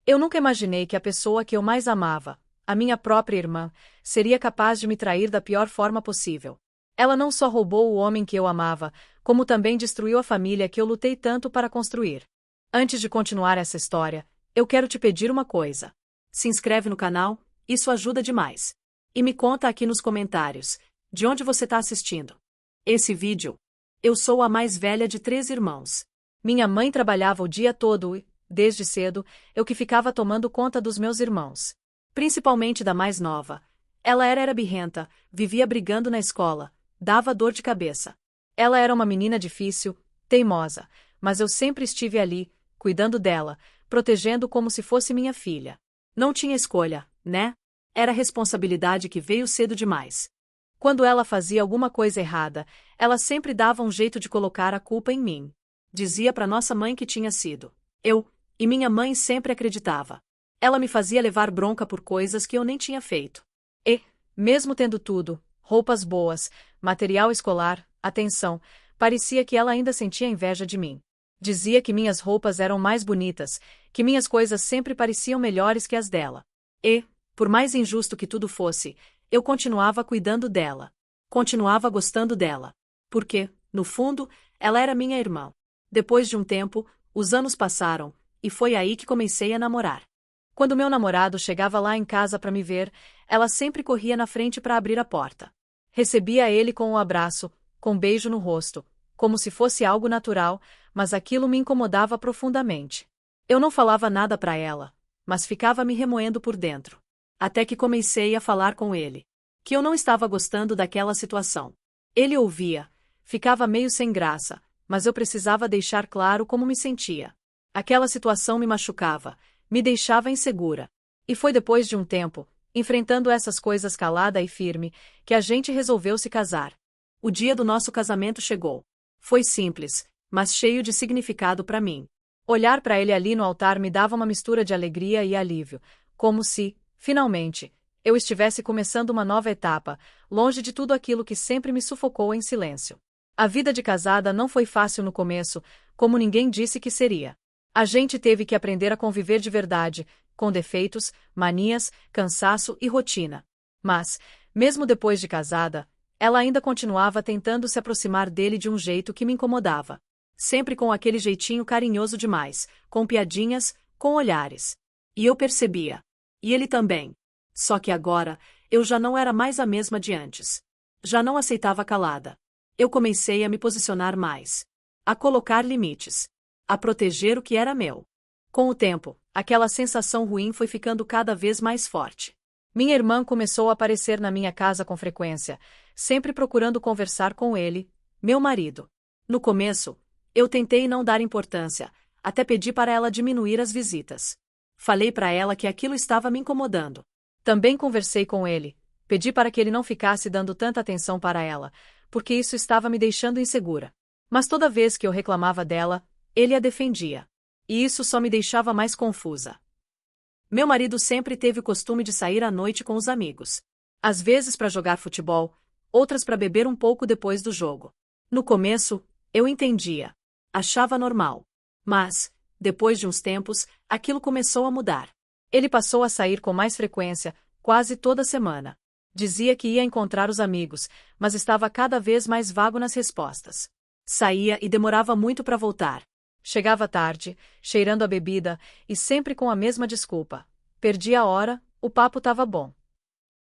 Eu nunca imaginei que a pessoa que eu mais amava, a minha própria irmã, seria capaz de me trair da pior forma possível. Ela não só roubou o homem que eu amava, como também destruiu a família que eu lutei tanto para construir. Antes de continuar essa história, eu quero te pedir uma coisa. Se inscreve no canal, isso ajuda demais. E me conta aqui nos comentários, de onde você está assistindo esse vídeo. Eu sou a mais velha de 3 irmãos. Minha mãe trabalhava o dia todo e, desde cedo, eu que ficava tomando conta dos meus irmãos. Principalmente da mais nova. Ela era birrenta, vivia brigando na escola, dava dor de cabeça. Ela era uma menina difícil, teimosa, mas eu sempre estive ali, cuidando dela, protegendo como se fosse minha filha. Não tinha escolha, né? Era responsabilidade que veio cedo demais. Quando ela fazia alguma coisa errada, ela sempre dava um jeito de colocar a culpa em mim. Dizia para nossa mãe que tinha sido eu, e minha mãe sempre acreditava. Ela me fazia levar bronca por coisas que eu nem tinha feito. E, mesmo tendo tudo, roupas boas, material escolar, atenção, parecia que ela ainda sentia inveja de mim. Dizia que minhas roupas eram mais bonitas, que minhas coisas sempre pareciam melhores que as dela. E, por mais injusto que tudo fosse, eu continuava cuidando dela. Continuava gostando dela. Porque, no fundo, ela era minha irmã. Depois de um tempo, os anos passaram, e foi aí que comecei a namorar. Quando meu namorado chegava lá em casa para me ver, ela sempre corria na frente para abrir a porta. Recebia ele com um abraço, com um beijo no rosto, como se fosse algo natural, mas aquilo me incomodava profundamente. Eu não falava nada para ela, mas ficava me remoendo por dentro. Até que comecei a falar com ele. Que eu não estava gostando daquela situação. Ele ouvia, ficava meio sem graça, mas eu precisava deixar claro como me sentia. Aquela situação me machucava, me deixava insegura. E foi depois de um tempo, enfrentando essas coisas calada e firme, que a gente resolveu se casar. O dia do nosso casamento chegou. Foi simples, mas cheio de significado para mim. Olhar para ele ali no altar me dava uma mistura de alegria e alívio, como se, finalmente, eu estivesse começando uma nova etapa, longe de tudo aquilo que sempre me sufocou em silêncio. A vida de casada não foi fácil no começo, como ninguém disse que seria. A gente teve que aprender a conviver de verdade, com defeitos, manias, cansaço e rotina. Mas, mesmo depois de casada, ela ainda continuava tentando se aproximar dele de um jeito que me incomodava. Sempre com aquele jeitinho carinhoso demais, com piadinhas, com olhares. E eu percebia. E ele também. Só que agora, eu já não era mais a mesma de antes. Já não aceitava calada. Eu comecei a me posicionar mais. A colocar limites. A proteger o que era meu. Com o tempo, aquela sensação ruim foi ficando cada vez mais forte. Minha irmã começou a aparecer na minha casa com frequência, sempre procurando conversar com ele, meu marido. No começo, eu tentei não dar importância, até pedi para ela diminuir as visitas. Falei para ela que aquilo estava me incomodando. Também conversei com ele, pedi para que ele não ficasse dando tanta atenção para ela, porque isso estava me deixando insegura. Mas toda vez que eu reclamava dela, ele a defendia. E isso só me deixava mais confusa. Meu marido sempre teve o costume de sair à noite com os amigos. Às vezes para jogar futebol, outras para beber um pouco depois do jogo. No começo, eu entendia. Achava normal. Mas, depois de uns tempos, aquilo começou a mudar. Ele passou a sair com mais frequência, quase toda semana. Dizia que ia encontrar os amigos, mas estava cada vez mais vago nas respostas. Saía e demorava muito para voltar. Chegava tarde, cheirando a bebida, e sempre com a mesma desculpa. Perdi a hora, o papo estava bom.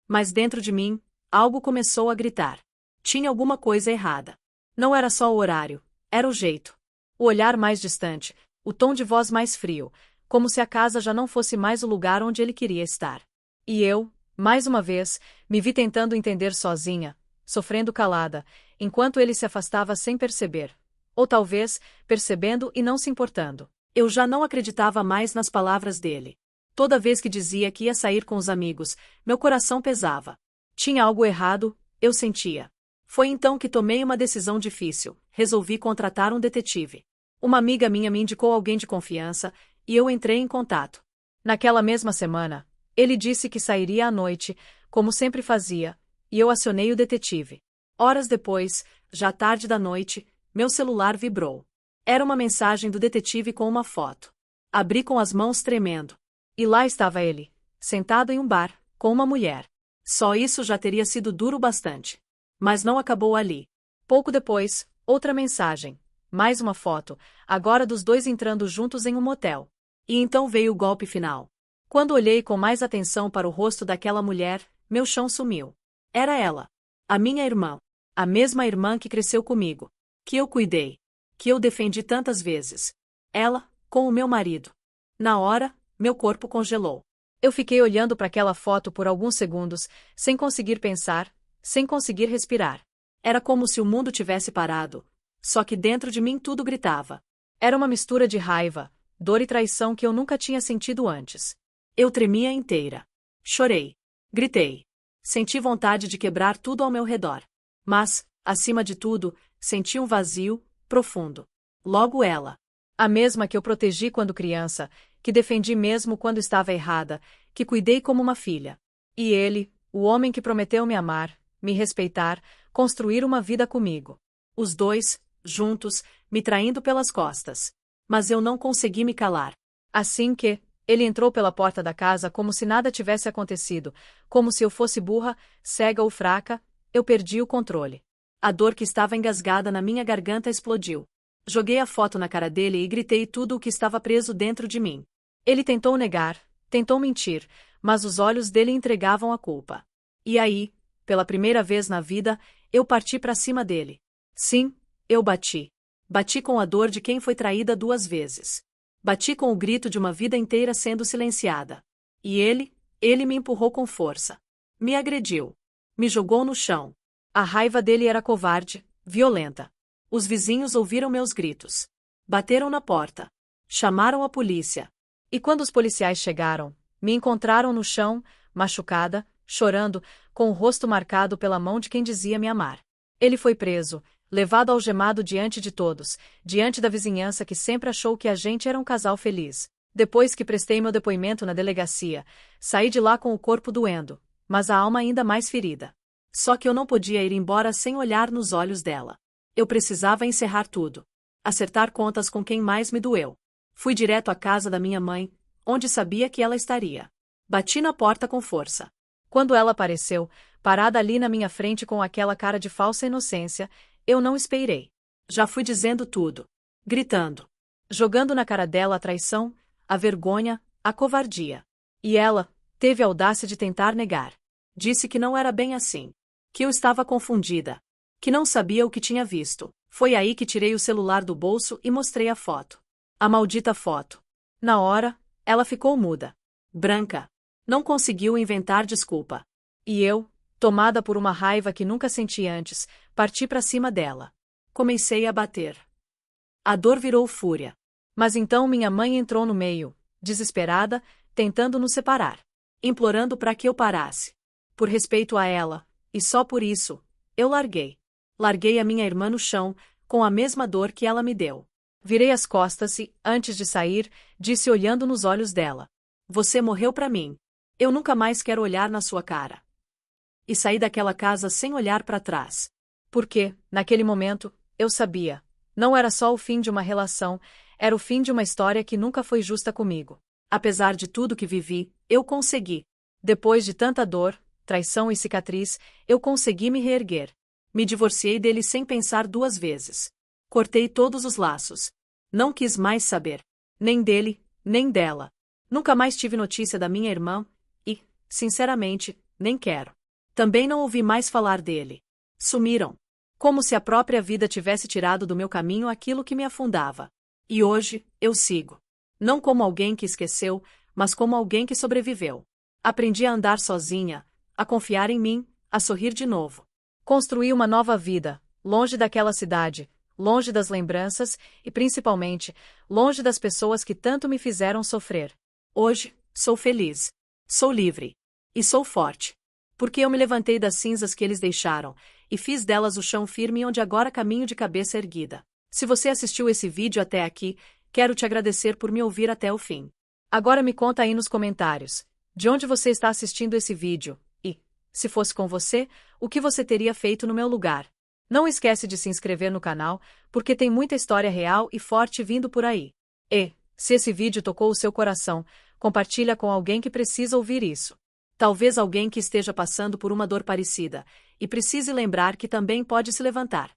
Mas dentro de mim, algo começou a gritar. Tinha alguma coisa errada. Não era só o horário, era o jeito. O olhar mais distante, o tom de voz mais frio, como se a casa já não fosse mais o lugar onde ele queria estar. E eu, mais uma vez, me vi tentando entender sozinha, sofrendo calada, enquanto ele se afastava sem perceber. Ou talvez, percebendo e não se importando. Eu já não acreditava mais nas palavras dele. Toda vez que dizia que ia sair com os amigos, meu coração pesava. Tinha algo errado, eu sentia. Foi então que tomei uma decisão difícil, resolvi contratar um detetive. Uma amiga minha me indicou alguém de confiança, e eu entrei em contato. Naquela mesma semana, ele disse que sairia à noite, como sempre fazia, e eu acionei o detetive. Horas depois, já tarde da noite, meu celular vibrou. Era uma mensagem do detetive com uma foto. Abri com as mãos tremendo. E lá estava ele, sentado em um bar, com uma mulher. Só isso já teria sido duro bastante. Mas não acabou ali. Pouco depois, outra mensagem. Mais uma foto, agora dos dois entrando juntos em um motel. E então veio o golpe final. Quando olhei com mais atenção para o rosto daquela mulher, meu chão sumiu. Era ela. A minha irmã. A mesma irmã que cresceu comigo. Que eu cuidei. Que eu defendi tantas vezes. Ela, com o meu marido. Na hora, meu corpo congelou. Eu fiquei olhando para aquela foto por alguns segundos, sem conseguir pensar, sem conseguir respirar. Era como se o mundo tivesse parado. Só que dentro de mim tudo gritava. Era uma mistura de raiva, dor e traição que eu nunca tinha sentido antes. Eu tremia inteira. Chorei. Gritei. Senti vontade de quebrar tudo ao meu redor. Mas, acima de tudo, senti um vazio, profundo. Logo ela. A mesma que eu protegi quando criança, que defendi mesmo quando estava errada, que cuidei como uma filha. E ele, o homem que prometeu me amar, me respeitar, construir uma vida comigo. Os dois, juntos, me traindo pelas costas. Mas eu não consegui me calar. Assim que, ele entrou pela porta da casa como se nada tivesse acontecido, como se eu fosse burra, cega ou fraca, eu perdi o controle. A dor que estava engasgada na minha garganta explodiu. Joguei a foto na cara dele e gritei tudo o que estava preso dentro de mim. Ele tentou negar, tentou mentir, mas os olhos dele entregavam a culpa. E aí, pela primeira vez na vida, eu parti para cima dele. Sim, eu bati. Bati com a dor de quem foi traída 2 vezes. Bati com o grito de uma vida inteira sendo silenciada. E ele me empurrou com força. Me agrediu. Me jogou no chão. A raiva dele era covarde, violenta. Os vizinhos ouviram meus gritos. Bateram na porta. Chamaram a polícia. E quando os policiais chegaram, me encontraram no chão, machucada, chorando, com o rosto marcado pela mão de quem dizia me amar. Ele foi preso, levado algemado diante de todos, diante da vizinhança que sempre achou que a gente era um casal feliz. Depois que prestei meu depoimento na delegacia, saí de lá com o corpo doendo, mas a alma ainda mais ferida. Só que eu não podia ir embora sem olhar nos olhos dela. Eu precisava encerrar tudo. Acertar contas com quem mais me doeu. Fui direto à casa da minha mãe, onde sabia que ela estaria. Bati na porta com força. Quando ela apareceu, parada ali na minha frente com aquela cara de falsa inocência, eu não esperei. Já fui dizendo tudo. Gritando. Jogando na cara dela a traição, a vergonha, a covardia. E ela teve a audácia de tentar negar. Disse que não era bem assim. Que eu estava confundida. Que não sabia o que tinha visto. Foi aí que tirei o celular do bolso e mostrei a foto. A maldita foto. Na hora, ela ficou muda. Branca. Não conseguiu inventar desculpa. E eu, tomada por uma raiva que nunca senti antes, parti para cima dela. Comecei a bater. A dor virou fúria. Mas então minha mãe entrou no meio, desesperada, tentando nos separar. Implorando para que eu parasse. Por respeito a ela, e só por isso, eu larguei. Larguei a minha irmã no chão, com a mesma dor que ela me deu. Virei as costas e, antes de sair, disse olhando nos olhos dela: "Você morreu para mim. Eu nunca mais quero olhar na sua cara." E saí daquela casa sem olhar para trás. Porque, naquele momento, eu sabia. Não era só o fim de uma relação, era o fim de uma história que nunca foi justa comigo. Apesar de tudo que vivi, eu consegui. Depois de tanta dor, traição e cicatriz, eu consegui me reerguer. Me divorciei dele sem pensar 2 vezes. Cortei todos os laços. Não quis mais saber. Nem dele, nem dela. Nunca mais tive notícia da minha irmã e, sinceramente, nem quero. Também não ouvi mais falar dele. Sumiram. Como se a própria vida tivesse tirado do meu caminho aquilo que me afundava. E hoje, eu sigo. Não como alguém que esqueceu, mas como alguém que sobreviveu. Aprendi a andar sozinha, a confiar em mim, a sorrir de novo. Construí uma nova vida, longe daquela cidade, longe das lembranças e, principalmente, longe das pessoas que tanto me fizeram sofrer. Hoje, sou feliz. Sou livre. E sou forte. Porque eu me levantei das cinzas que eles deixaram, e fiz delas o chão firme onde agora caminho de cabeça erguida. Se você assistiu esse vídeo até aqui, quero te agradecer por me ouvir até o fim. Agora me conta aí nos comentários, de onde você está assistindo esse vídeo, e, se fosse com você, o que você teria feito no meu lugar. Não esquece de se inscrever no canal, porque tem muita história real e forte vindo por aí. E, se esse vídeo tocou o seu coração, Compartilha com alguém que precisa ouvir isso. Talvez alguém que esteja passando por uma dor parecida, e precise lembrar que também pode se levantar.